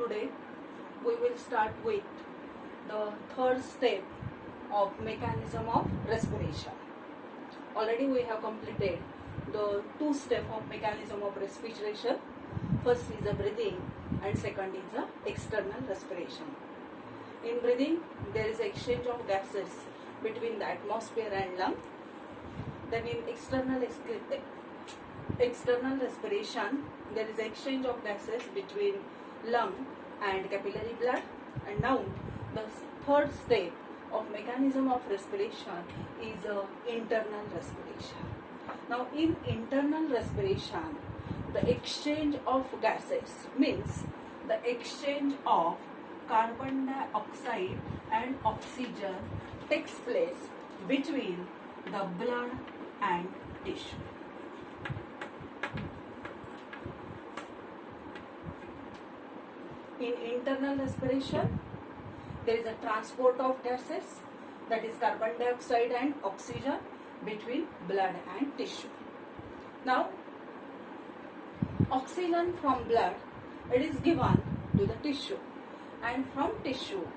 today we will start with the third step of mechanism of respiration. Already we have completed the two steps of mechanism of respiration. First is the breathing and second is the external respiration. In breathing, there is exchange of gases between the atmosphere and lung. Then in external respiration, there is exchange of gases between lung and capillary blood. And now the third step of mechanism of respiration is internal respiration. Now in internal respiration, the exchange of gases means the exchange of carbon dioxide and oxygen takes place between the blood and tissue. In internal respiration, there is a transport of gases, that is carbon dioxide and oxygen, between blood and tissue. Now, oxygen from blood, it is given to the tissue, and from tissue,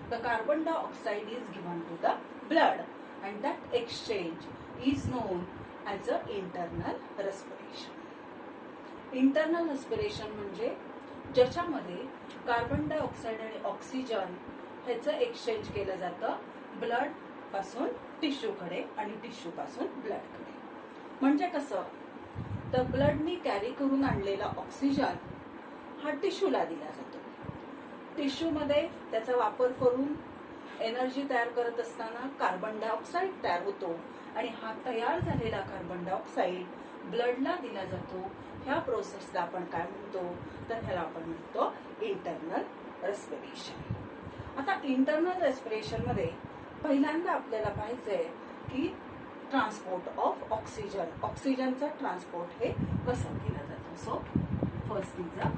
the carbon dioxide is given to the blood, and that exchange is known as the internal respiration. Internal respiration म्हणजे ज्याच्यामध्ये carbon dioxide आणि oxygen ह्याचं exchange केलं जातं blood पासून टिश्यूकडे आणि tissue पासून ब्लडकडे. म्हणजे कसं, तर ब्लडनी कॅरी करून आणलेला ऑक्सिजन हा टिश्यूला दिला जातो. टिश्यूमध्ये त्याचा वापर करून एनर्जी तयार करत असताना कार्बन डायऑक्साईड तयार होतो आणि हा तयार झालेला कार्बन डायऑक्साईड ब्लडला दिला जातो. ह्या प्रोसेसला आपण काय म्हणतो, तर ह्याला आपण म्हणतो इंटरनल रेस्पिरेशन. आता इंटरनल रेस्पिरेशन मध्ये पहिल्यांदा आपल्याला पाहायचंय की ट्रान्सपोर्ट ऑफ ऑक्सिजन, ऑक्सिजनचा ट्रान्सपोर्ट हे कसं केलं जातं. So first is a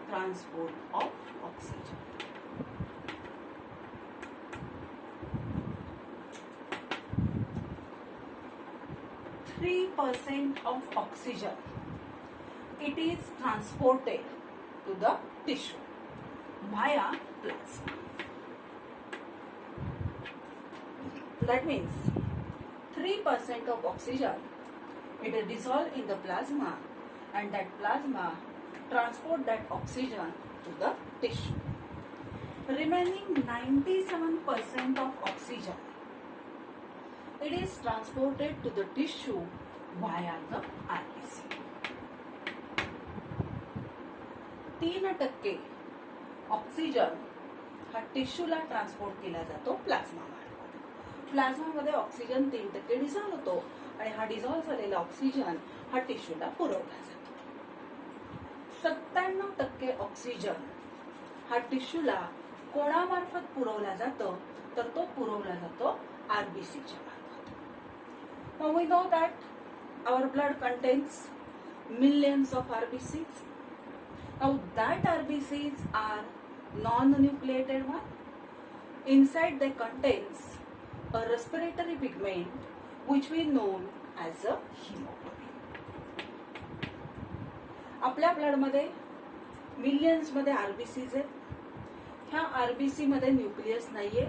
transport of oxygen. % of oxygen, it is transported to the tissue via plasma. That means 3% of oxygen, it is dissolved in the plasma, and that plasma transport that oxygen to the tissue. Remaining 97% of oxygen, it is transported to the tissue via the RBC. 3% oxygen हा टिश्यूला transport केला जातो plasma मध्ये. प्लाझ्मामध्ये oxygen 3% dissolve होतो आणि हा dissolve झालेला oxygen हा टिश्यूला पुरवला जातो. 97% ऑक्सिजन हा टिश्यूला कोणामार्फत पुरवला जातो, तर तो पुरवला जातो आरबीसीच्या मार्फत. Now we know that our blood contains millions of RBCs. Now that RBCs are non-nucleated one. Inside they contains a respiratory pigment which we know as a hemoglobin. आपल्या ब्लड मध्ये मिलियन्स मध्ये आरबीसीज आहेत. ह्या RBC मध्ये nucleus नाहीये.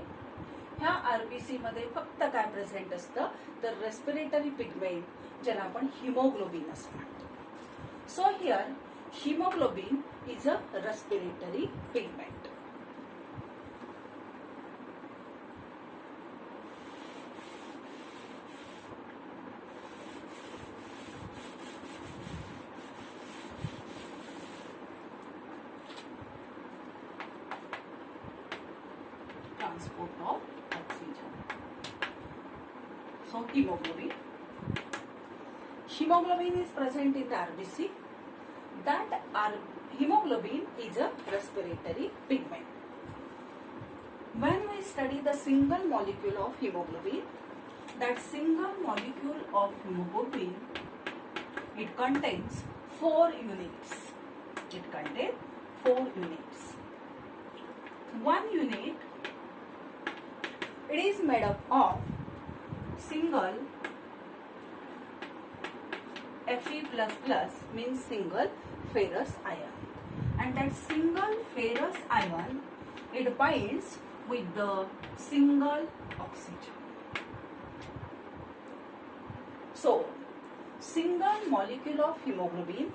ह्या RBC मध्ये फक्त काय प्रेझेंट असतं, तर रेस्पिरेटरी पिगमेंट, ज्याला आपण हिमोग्लोबिन असं म्हणतो. So here haemoglobin is a respiratory pigment. Transport of oxygen. So hemoglobin. Hemoglobin is present in the RBC. That hemoglobin is a respiratory pigment. When we study the single molecule of hemoglobin, that single molecule of hemoglobin, it contains 4 units. It contains 4 units. One unit, it is made up of single Fe++ means single ferrous ion, and that single ferrous ion, it binds with the single oxygen. So, single molecule of hemoglobin,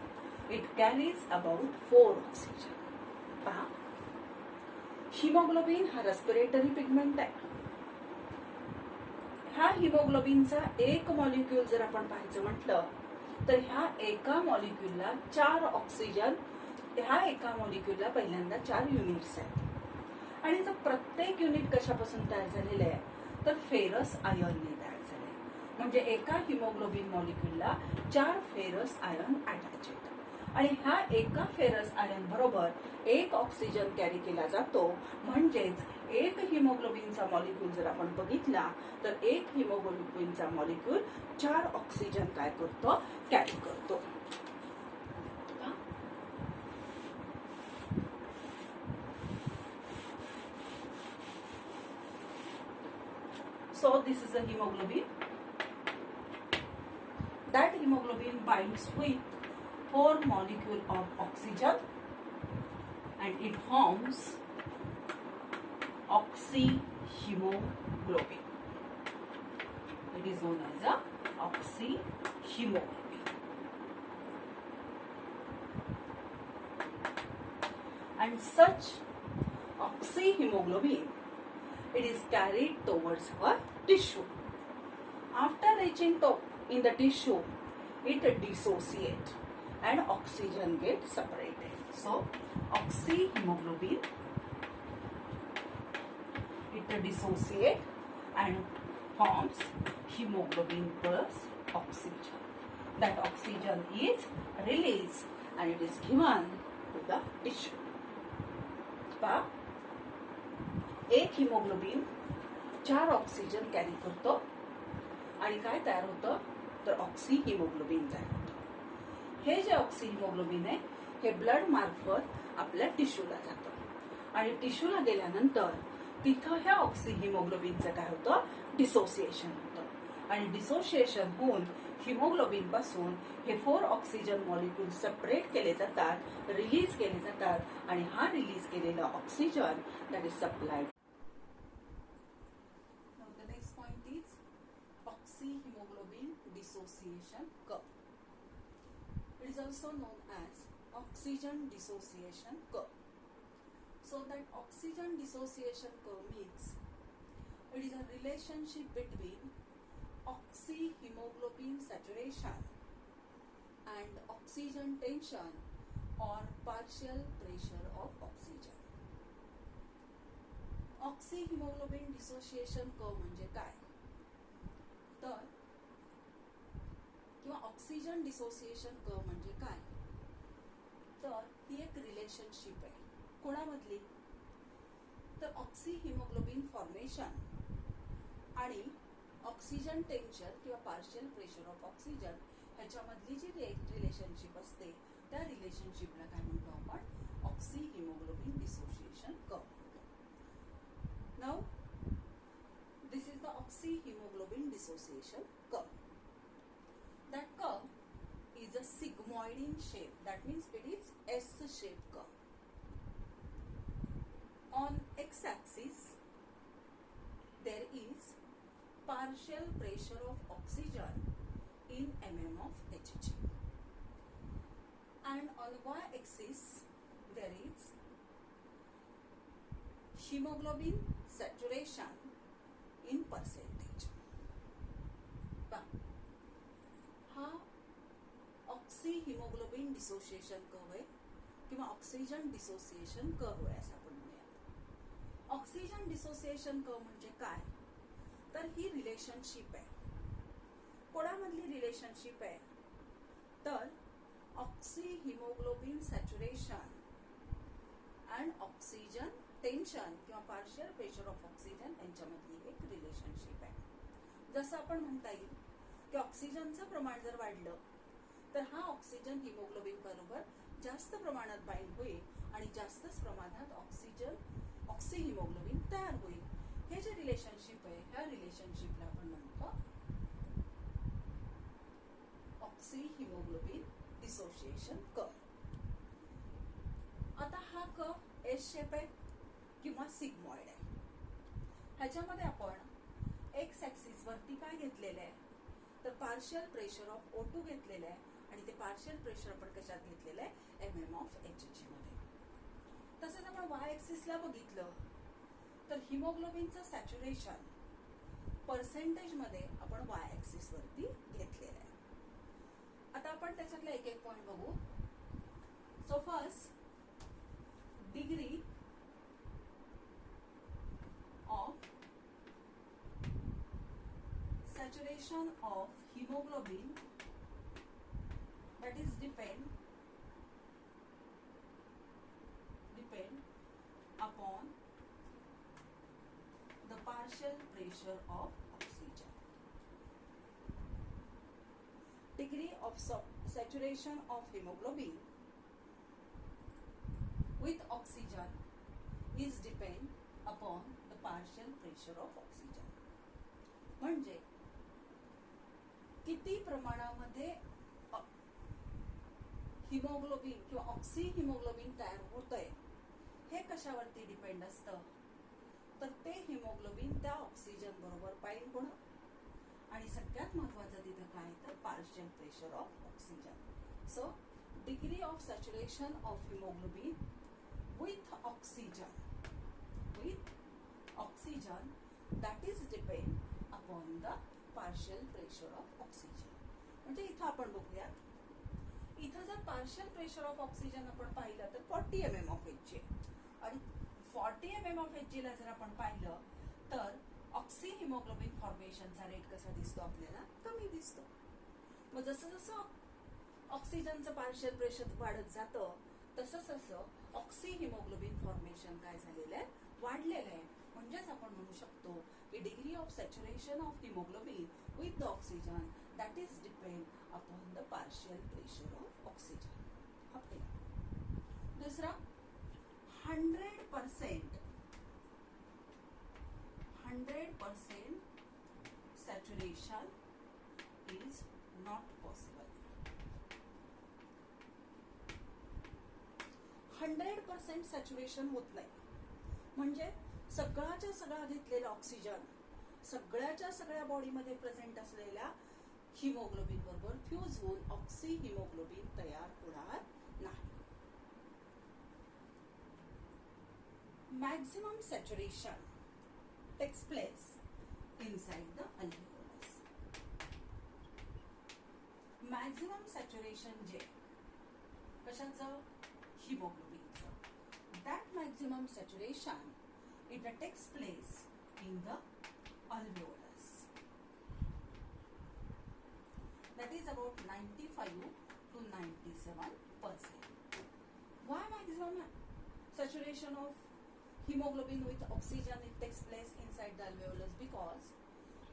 it carries about 4 oxygen. पहा, haemoglobin हा respiratory pigment आहे. ह्या हिमोग्लोबिनचा एक molecule जर आपण पाहायचं म्हटलं तर ह्या एका मॉलिक्यूलला 4 ऑक्सिजन, ह्या एका मॉलिक्यूलला पहिल्यांदा 4 युनिट्स आहेत. आणि जर प्रत्येक युनिट कशापासून तयार झालेलं आहे तर फेरस आयनने तयार झाले. म्हणजे एका हिमोग्लोबिन मॉलिक्यूलला 4 फेरस आयन अटॅच आहेत. आणि ह्या एका फेरस आयन बरोबर एक ऑक्सिजन कॅरी केला जातो. म्हणजेच एक हिमोग्लोबिनचा मॉलिक्यूल जर आपण बघितला तर एक हिमोग्लोबिनचा मॉलिक्यूल 4 ऑक्सिजन काय करतो, कॅरी करतो. So this is a hemoglobin. That hemoglobin binds with 4 molecule of oxygen and it forms oxyhemoglobin. It is known as a oxyhemoglobin. And such oxyhemoglobin, it is carried towards our tissue. After reaching top in the tissue, it dissociates and oxygen gets separated. So, oxyhemoglobin, it dissociates and forms hemoglobin plus oxygen. That oxygen is released and it is given to the tissue. एक haemoglobin 4 oxygen carry करतो आणि काय तयार होतं तर oxy haemoglobin तयार होतं. हे जे ऑक्सी हिमोग्लोबिन आहे हे ब्लड मार्फत आपल्या टिश्यूला जातं आणि टिश्यूला गेल्यानंतर तिथं ह्या ऑक्सी हिमोग्लोबिनचं काय होतं, डिसोसिएशन होतं. आणि डिसोसिएशन होऊन हिमोग्लोबिन पासून हे 4 ऑक्सिजन मॉलिक्यूल सेपरेट केले जातात, रिलीज केले जातात आणि हा रिलीज केलेला oxygen that is supplied. Oxyhemoglobin dissociation curve. It is also known as oxygen dissociation curve. So that oxygen dissociation curve means it is a relationship between oxyhemoglobin saturation and oxygen tension or partial pressure of oxygen. Oxyhemoglobin dissociation curve म्हणजे काय तर किंवा oxygen dissociation curve म्हणजे काय तर ही एक relationship आहे. कोणामधली तर ऑक्सी हिमोग्लोबिन फॉर्मेशन आणि ऑक्सिजन टेन्शन किंवा पार्शियल प्रेशर ऑफ ऑक्सिजन ह्याच्यामधली जी रिलेशनशिप असते त्या रिलेशनशिपला काय म्हणतो आपण, ऑक्सी हिमोग्लोबिन डिसोसिएशन कर्व म्हणतो. Now this is the oxyhemoglobin dissociation curve. That curve is a sigmoid in shape. That means it is S-shaped curve. On x-axis, there is partial pressure of oxygen in mm of Hg. And on y-axis, there is hemoglobin saturation in percentage. हा ऑक्सीहिमोग्लोबिन dissociation curve आहे किंवा oxygen dissociation curve आहे असं आपण म्हणूयात. Oxygen dissociation curve म्हणजे काय तर ही रिलेशनशिप आहे. कोणामधली रिलेशनशिप आहे तर ऑक्सीहिमोग्लोबिन सॅच्युरेशन अँड ऑक्सिजन टेन्शन किंवा पार्शियल प्रेशर ऑफ ऑक्सिजन यांच्यामधली एक रिलेशनशिप आहे. जसं आपण म्हणता येईल की ऑक्सिजनचं प्रमाण जर वाढलं तर हा ऑक्सिजन हिमोग्लोबिन बरोबर जास्त प्रमाणात बाइंड होईल आणि जास्तच प्रमाणात ऑक्सीहिमोग्लोबिन तयार होईल. हे जे रिलेशनशिप आहे ह्या रिलेशनशिपला आपण म्हणतो ऑक्सीहिमोग्लोबिन डिसोसिएशन कर्व. हा कप एस शेप आहे किंवा सिग्मॉइड आहे. ह्याच्यामध्ये आपण एक्स ऍक्सिस वरती काय घेतलेलं आहे तर पार्शियल प्रेशर ऑफ O2 घेतलेलं आहे आणि ते पार्शियल प्रेशर आपण कशात घेतलेलं आहे MM ऑफ Hg मध्ये. तसंच आपण वाय ऍक्सिसला बघितलं तर हिमोग्लोबिनचं सॅच्युरेशन पर्सेंटेज मध्ये आपण वाय ऍक्सिस वरती घेतलेलं आहे. आता आपण त्याच्यातला एक एक पॉइंट बघू. So first degree of saturation of hemoglobin, that is depend upon the partial pressure of oxygen. Degree of saturation of hemoglobin with oxygen is depend upon the partial pressure of oxygen. म्हणजे किती प्रमाणामध्ये haemoglobin किंवा oxy haemoglobin तयार होतंय हे कशावरती depend असतं तर ते हिमोग्लोबिन त्या ऑक्सिजन बरोबर बाइंड होणं आणि सगळ्यात महत्वाचं तिथं काय तर partial pressure of oxygen. So degree of saturation of haemoglobin with oxygen that is depend upon the partial pressure of oxygen. म्हणजे इथं आपण बघूयात, इथं जर पार्शियल प्रेशर ऑफ ऑक्सिजन आपण पाहिलं तर 40 mm ऑफ Hg आणि 40 mm ऑफ Hg ला जर आपण पाहिलं तर ऑक्सी हिमोग्लोबिन फॉर्मेशनचा रेट कसा दिसतो आपल्याला कमी दिसतो. मग जसं जसं ऑक्सिजनचं पार्शियल प्रेशर वाढत जातं तसं तसं ऑक्सी हिमोग्लोबिन फॉर्मेशन काय झालेलं आहे वाढलेलं आहे. म्हणजेच आपण म्हणू शकतो की degree of saturation of haemoglobin with the oxygen that is depend upon the partial pressure of oxygen. हा पहिला. दुसरा 100% saturation is not possible. 100% saturation होत नाही म्हणजे सगळ्याच्या सगळा घेतलेला ऑक्सिजन सगळ्याच्या सगळ्या बॉडीमध्ये प्रेझेंट असलेल्या हिमोग्लोबिन बरोबर फ्यूज होऊन ऑक्सी हिमोग्लोबिन तयार होणार नाही. Maximum saturation takes place inside the alveolus. Maximum saturation जे कशाचं हिमोग्लोबिनचं that maximum saturation it takes place in the alveolus, that is about 95 to 97%. Why maximum saturation of hemoglobin with oxygen it takes place inside the alveolus? Because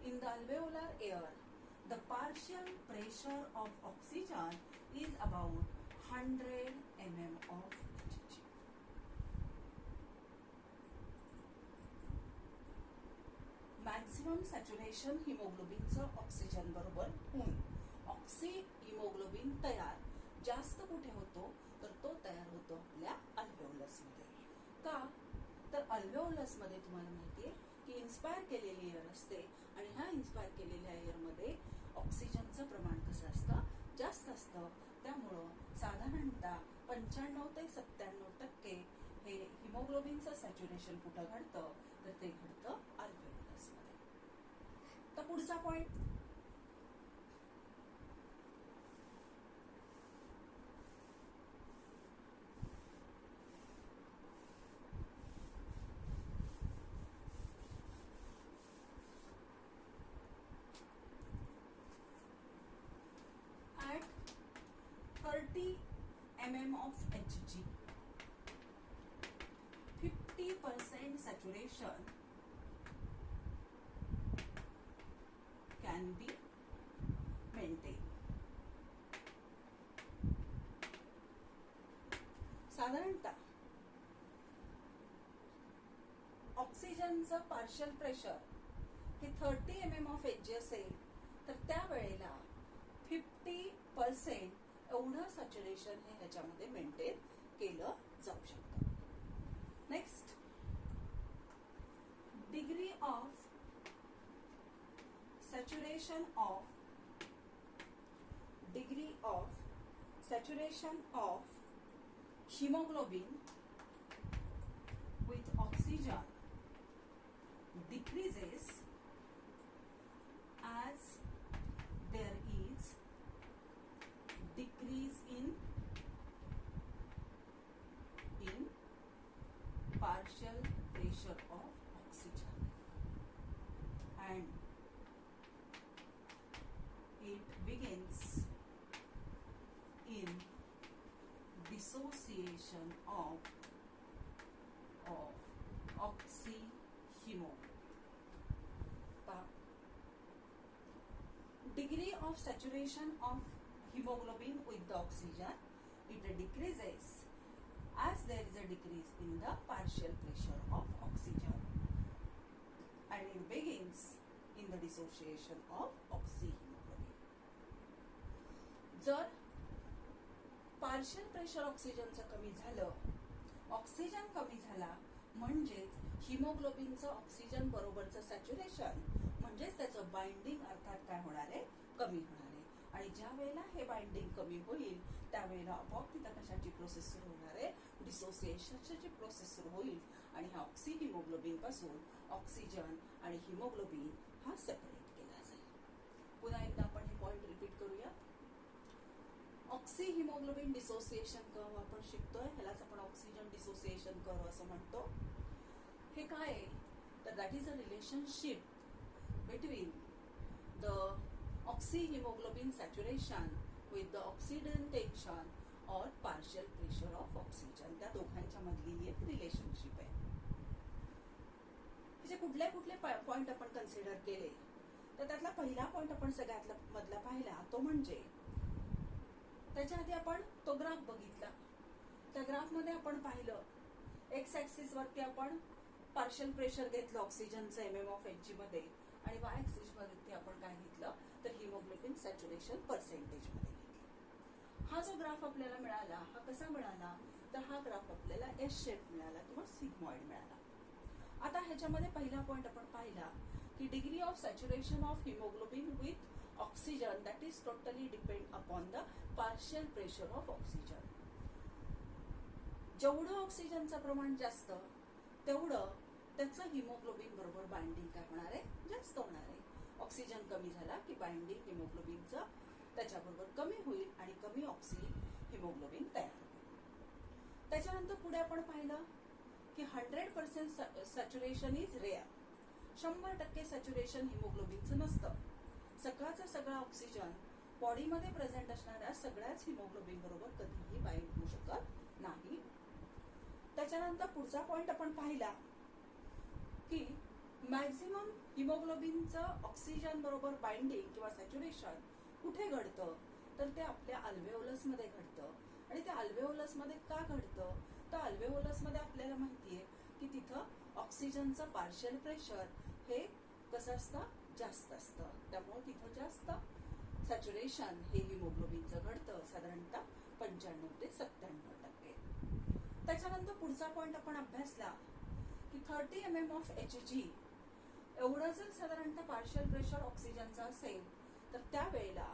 in the alveolar air the partial pressure of oxygen is about 100 mm of Hg. Maximum saturation हिमोग्लोबिनचं oxygen बरोबर होऊन oxy haemoglobin तयार जास्त कुठे होतो तर तो तयार होतो आपल्या अल्व्हेओलस मध्ये. का तर अल्व्हेओलस मध्ये तुम्हाला माहितीये की इन्स्पायर केलेली एअर असते आणि ह्या इन्स्पायर केलेल्या एअर मध्ये ऑक्सिजनचं प्रमाण कसं असतं जास्त असतं. त्यामुळं साधारणतः 95 ते 97% हे हिमोग्लोबिनचं सॅच्युरेशन कुठं घडतं तर ते घडतं अल्व्हेओलस मध्ये. तर पुढचा point at 30 mm of Hg 50% saturation can be maintained. साधारणतः ऑक्सिजनचं पार्शियल प्रेशर हे 30 mm ऑफ Hg असेल तर त्यावेळेला 50% एवढं सॅच्युरेशन हे ह्याच्यामध्ये मेंटेन केलं जाऊ शकतं. of saturation of hemoglobin with oxygen decreases as there is decrease in partial pressure of oxygen, and it begins in dissociation of oxyhemoglobin. Degree of saturation of hemoglobin with the oxygen, it decreases as there is a decrease in the partial pressure of oxygen, and it begins in the dissociation of oxyhemoglobin. जर partial pressure ऑक्सिजनचं कमी झालं, oxygen कमी झाला म्हणजेच हिमोग्लोबिनचं oxygen बरोबरचं saturation म्हणजेच त्याचं बाइंडिंग अर्थात काय होणार आहे, कमी होणार आहे. आणि ज्या वेळेला हे बाइंडिंग कमी होईल त्यावेळेला आपोआप तिथं कशाची प्रोसेस सुरू होणार आहे, डिसोसिएशनची प्रोसेस सुरू होईल आणि ह्या ऑक्सी हिमोग्लोबिन पासून ऑक्सिजन आणि हिमोग्लोबिन हा सेपरेट केला जाईल. पुन्हा एकदा आपण हे पॉइंट रिपीट करूया. ऑक्सी हिमोग्लोबिन डिसोसिएशन कर्व आपण शिकतोय, ह्यालाच आपण ऑक्सिजन डिसोसिएशन कर्व असं म्हणतो. हे काय आहे तर that is a relationship between the oxy haemoglobin saturation with the oxygen tension और पार्शियल प्रेशर ऑफ ऑक्सिजन, त्या दोघांच्या मधली ही एक रिलेशनशिप आहे. म्हणजे कुठले कुठले पॉइंट आपण कन्सिडर केले तर त्यातला पहिला पॉइंट आपण सगळ्यातला मधला पाहिला तो म्हणजे त्याच्या आधी आपण तो ग्राफ बघितला. त्या ग्राफ मध्ये आपण पाहिलं एक्स ऍक्सिस वरती आपण पार्शियल प्रेशर घेतलं ऑक्सिजनचं mmOf मध्ये आणि वाय ऍक्सिस वरती आपण काय घेतलं तर हिमोग्लोबिन सॅच्युरेशन पर्सेंटेज मध्ये घेतलं. हा जो ग्राफ आपल्याला मिळाला हा कसा मिळाला तर हा ग्राफ आपल्याला एस शेप मिळाला किंवा सिग्मॉइड मिळाला. आता ह्याच्यामध्ये पहिला पॉइंट आपण पाहिला की degree of saturation of haemoglobin with oxygen that is totally depend upon the partial pressure of oxygen. जेवढं ऑक्सिजनचं प्रमाण जास्त तेवढं त्याचं हिमोग्लोबिन बरोबर बाइंडिंग काय होणार आहे, जास्त होणार आहे. ऑक्सिजन कमी झाला की बाइंडिंग हिमोग्लोबिनचं त्याच्याबरोबर कमी होईल आणि कमी ऑक्सी हिमोग्लोबिन तयार होईल. त्याच्यानंतर पुढे आपण पाहिलं की 100% सॅच्युरेशन इज रेअर. 100% सॅच्युरेशन हिमोग्लोबिनचं नसतं. सगळाचा सगळा ऑक्सिजन बॉडीमध्ये प्रेझेंट असणाऱ्या सगळ्याच हिमोग्लोबिन बरोबर कधीही बाइंड होऊ शकत नाही. त्याच्यानंतर पुढचा पॉइंट आपण पाहिला की मॅक्झिमम हिमोग्लोबिनचं ऑक्सिजन बरोबर बाइंडिंग किंवा सॅच्युरेशन कुठे घडतं तर ते आपल्या अल्व्हेओलस मध्ये घडतं. आणि त्या अल्व्हेओलस मध्ये का घडतं तर अल्व्हेओलस मध्ये आपल्याला माहितीये की तिथं ऑक्सिजनचं पार्शियल प्रेशर हे कसं असतं, जास्त असतं. त्यामुळे तिथं जास्त सॅच्युरेशन हे हिमोग्लोबिनचं घडतं, साधारणतः 95 ते 97%. त्याच्यानंतर पुढचा पॉइंट आपण अभ्यासला की 30 mmOf एवढं जर साधारणतः पार्शियल प्रेशर ऑक्सिजनचं असेल तर त्यावेळेला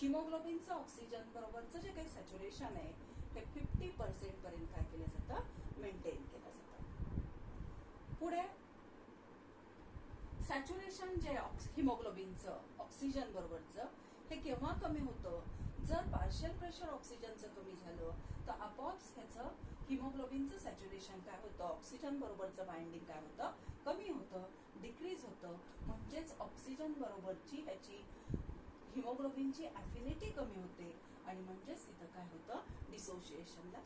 हिमोग्लोबिनचं ऑक्सिजन बरोबरचं जे काही सॅच्युरेशन आहे हे 50% पर्यंत काय केलं जातं, मेंटेन केलं जातं. पुढे सॅच्युरेशन जे हिमोग्लोबिनचं ऑक्सिजन बरोबरचं हे केव्हा कमी होतं जर पार्शियल प्रेशर ऑक्सिजनचं कमी झालं तर आपोआप ह्याचं हिमोग्लोबिनचं सॅच्युरेशन काय होतं, ऑक्सिजन बरोबरचं बाइंडिंग काय होतं, कमी होतं, डिक्रीज होतं. म्हणजेच ऑक्सिजन बरोबरची ह्याची हिमोग्लोबिनची ॲफिनिटी कमी होते आणि म्हणजेच तिथं काय होतं, डिसोसिएशनला.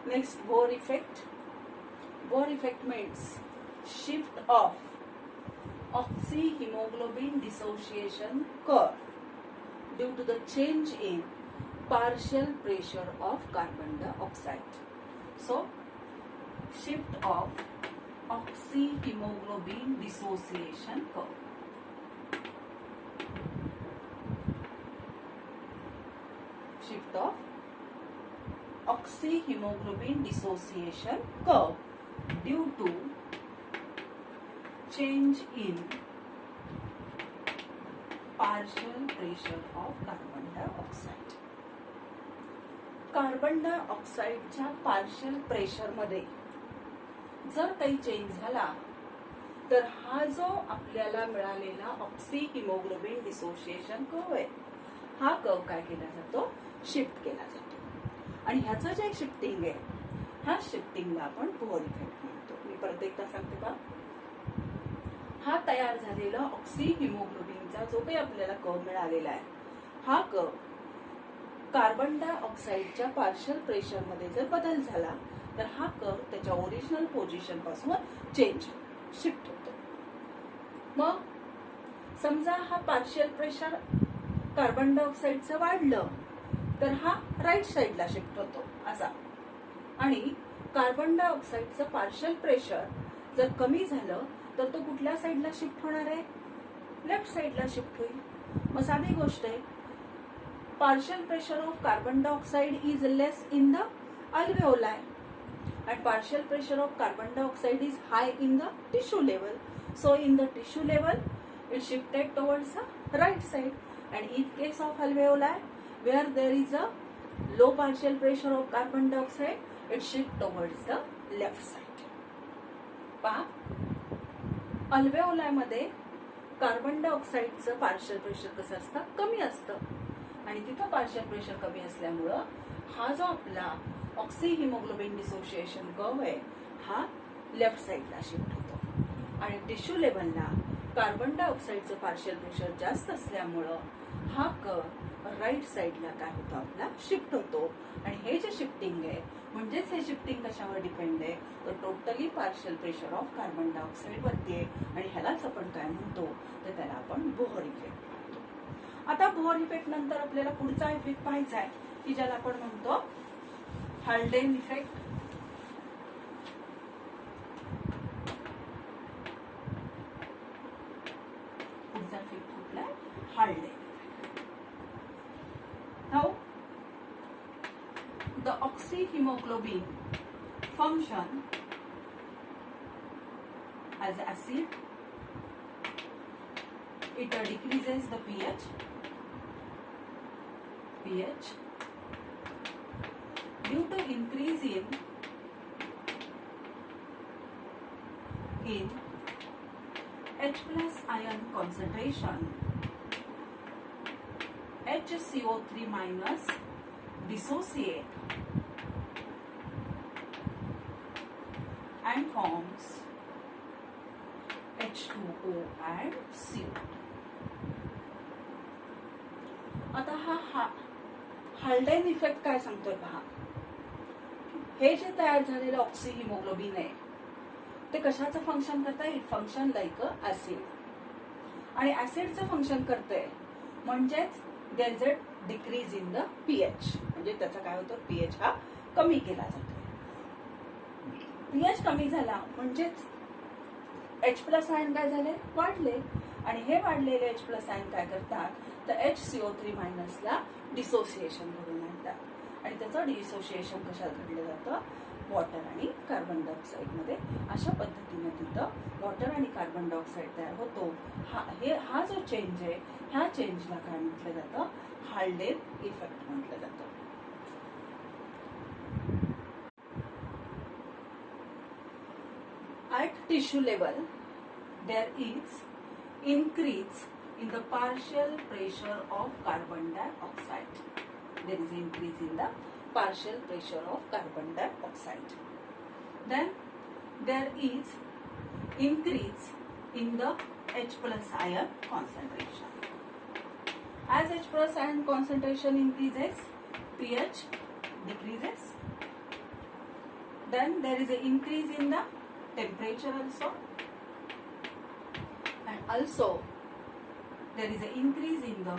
Next Bohr effect. Bohr effect means shift of oxyhemoglobin dissociation curve due to the change in partial pressure of carbon dioxide. So, shift of oxyhemoglobin dissociation curve. Shift of oxyhemoglobin dissociation curve due to change in partial pressure of carbon dioxide. Carbon डायऑक्साईडच्या partial pressure मध्ये जर काही change झाला तर हा जो आपल्याला मिळालेला ऑक्सी हिमोग्लोबिन डिसोसिएशन कर्व आहे, हा कर्व काय केला जातो, शिफ्ट केला जातो. आणि ह्याचं जे शिफ्टिंग आहे, ह्या शिफ्टिंगला आपण बोअर इफेक्ट म्हणतो. मी परत एकदा सांगते का, हा तयार झालेला ऑक्सी हिमोग्लोबिनचा जो काही आपल्याला कर्व मिळालेला आहे, हा कर्व कार्बन डायऑक्साईडच्या पार्शियल प्रेशर मध्ये जर बदल झाला तर हा कर्व त्याच्या ओरिजिनल पोझिशन पासून चेंज शिफ्ट होतो. मग समजा हा पार्शियल प्रेशर कार्बन डायऑक्साईडचं वाढलं तर हा राईट साईडला शिफ्ट होतो असा, आणि कार्बन डायऑक्साईडचं पार्शियल प्रेशर जर कमी झालं तर तो कुठल्या साईडला शिफ्ट होणार आहे, लेफ्ट साईडला शिफ्ट होईल. मग साधी गोष्ट आहे, partial pressure of carbon dioxide is less in the alveoli and partial pressure of carbon dioxide is high in the tissue level. So in the tissue level it shifted towards the right side, and in case of alveoli where there is a low partial pressure of carbon dioxide it shift towards the left side. पहा, alveoli मध्ये carbon डायऑक्साईडचं partial pressure कसं असतं, कमी असतं, आणि तिथं partial pressure कमी असल्यामुळं हा जो आपला ऑक्सी हिमोग्लोबिन डिसोसिएशन कर्व आहे, हा लेफ्ट साईडला शिफ्ट होतो. आणि टिश्यू लेवलला कार्बन डायऑक्साईडचं पार्शियल प्रेशर जास्त असल्यामुळं हा कर्व राईट साईडला काय होतो, आपला शिफ्ट होतो. आणि हे जे शिफ्टिंग आहे, म्हणजेच हे शिफ्टिंग कशावर डिपेंड आहे, तर totally partial pressure of carbon dioxide वरती आहे. आणि ह्यालाच आपण काय म्हणतो, तर त्याला आपण बोहर इफेक्ट. आता बोहर इफेक्ट नंतर आपल्याला पुढचा इफेक्ट पाहायचा आहे की ज्याला आपण म्हणतो हाल्डेन इफेक्ट. पुढचा इफेक्ट कुठला आहे, Haldane. Now the oxy haemoglobin function as acid, it decreases the pH due to increase in H plus ion concentration. HCO3 minus dissociate and forms H2O and CO2. आता हा Haldane effect काय सांगतोय पहा, हे जे तयार झालेलं ऑक्सी हिमोग्लोबिन आहे ते कशाचं फंक्शन करतंय, it function like a acid. आणि ऍसिडचं फंक्शन करतंय म्हणजेच there is a decrease in the pH, म्हणजे त्याचा काय होतं, पीएच हा कमी केला जातो. पीएच कमी झाला म्हणजेच H प्लस आयन काय झाले, वाढले. आणि हे वाढलेले H प्लस आयन काय करतात, तर HCO3 मायनसला डिसोसिएशन घडून आणतात. आणि त्याचं डिसोसिएशन कशात घडलं जातं, वॉटर आणि कार्बन डायऑक्साईड मध्ये. अशा पद्धतीने तिथं वॉटर आणि कार्बन डायऑक्साईड तयार होतो. हा जो चेंज आहे, ह्या चेंजला काय म्हटलं जातं, हाल्डेन इफेक्ट म्हटलं जातं. At tissue level, there is increase in the partial pressure of carbon dioxide. There is increase in the partial pressure of carbon dioxide. Then there is increase in the H plus ion concentration. As H plus ion concentration increases, pH decreases. Then there is an increase in the temperature also, and also there is an increase in the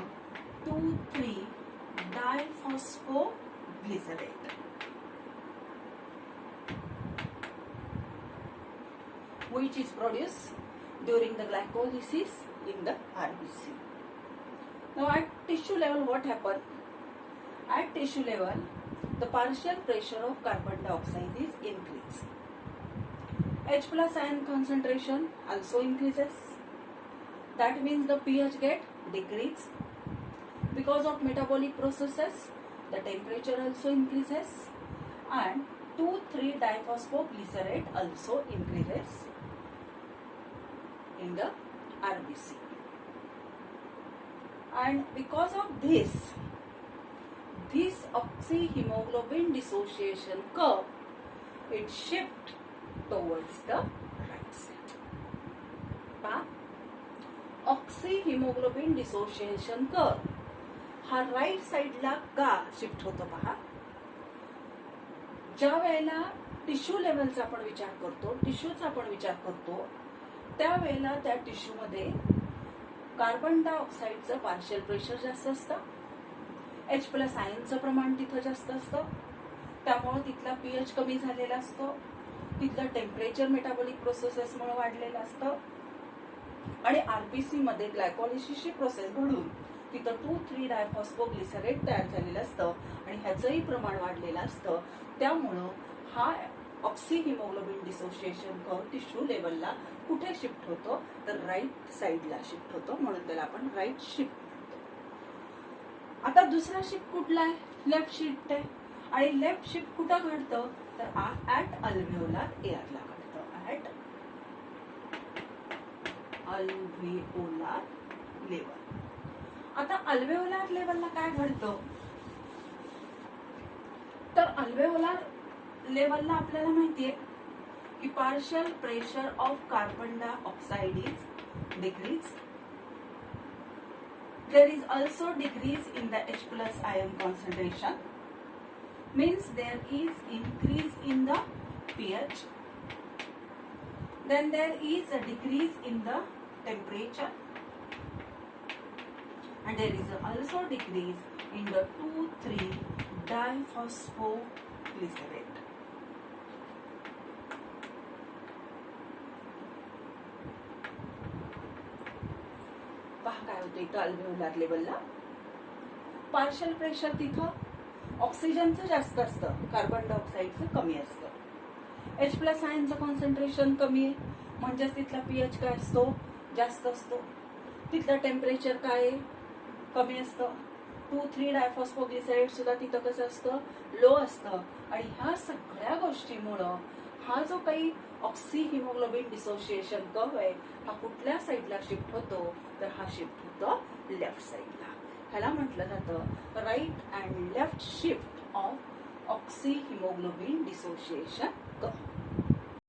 2,3-diphosphoglycerate, which is produced during the glycolysis in the RBC. Now at tissue level what happened? At tissue level the partial pressure of carbon dioxide is increased. H plus ion concentration also increases. That means the pH get decreased. Because of metabolic processes, the temperature also increases, and 2,3-diphosphoglycerate also increases in the RBC. And because of this oxyhemoglobin dissociation curve, it shifts towards the right side. पहा, ऑक्सीहिमोग्लोबिन dissociation curve हा right साइडला का shift होतो पहा. ज्या वेळेला tissue लेवलचा आपण विचार करतो, टिश्यूचा आपण विचार करतो, त्यावेळेला त्या टिश्यू मध्ये कार्बन डायऑक्साईडचं पार्शियल प्रेशर जास्त असतं, H प्लस आयनचं प्रमाण तिथं जास्त असतं, त्यामुळे तिथला पीएच कमी झालेला असतो, तिथलं टेम्परेचर मेटाबॉलिक प्रोसेसेसमुळे वाढलेलं असतं, आणि आरबीसी मध्ये ग्लायकोलिसिसची प्रोसेस घडून तिथं 2,3-डायफॉस्फोग्लिसरेट तयार झालेलं असतं आणि ह्याचंही प्रमाण वाढलेलं असतं. त्यामुळं हा ऑक्सीहिमोग्लोबिन डिसोसिएशन कर्व टिश्यू लेवलला कुठे शिफ्ट होतो, तर राईट साइडला शिफ्ट होतो, म्हणून त्याला आपण राईट शिफ्ट म्हणतो. आता दुसरा शिफ्ट कुठला आहे? लेफ्ट शिफ्ट आहे. आणि लेफ्ट शिफ्ट कुठं घडतं, तर ऍट अल्व्हेओलार एअरला घडतं, ऍट अल्व्हेओलार लेवल. आता अल्व्हेओलार लेवलला काय घडतं, तर अल्व्हेओलार लेवलला आपल्याला माहितीये की partial pressure of carbon dioxide is decrease. There is also decrease in the H plus ion concentration, means there is increase in the pH. Then there is a decrease in the temperature, and there is also decrease in the 2,3-diphosphoglycerate. पहा काय होतं इथं अल्व्हेओलार लेवलला partial pressure तिथं ऑक्सिजनचं जास्त असतं, carbon डायऑक्साईडचं कमी असतं. H प्लस आयनचं कॉन्सन्ट्रेशन कमी आहे, म्हणजेच तिथला पीएच काय असतो, जास्त असतो. तिथलं टेम्परेचर काय कमी असतं. 2,3-डायफॉस्फोग्लिसरेट सुद्धा तिथं कसं असतं, लो असतं. आणि ह्या सगळ्या गोष्टीमुळं हा जो काही ऑक्सीहिमोग्लोबिन डिसोसिएशन कर्व आहे हा कुठल्या साईडला शिफ्ट होतो, तर हा शिफ्ट होतो लेफ्ट साईडला. ह्याला म्हटलं जातं right and left shift of oxyhaemoglobin dissociation curve.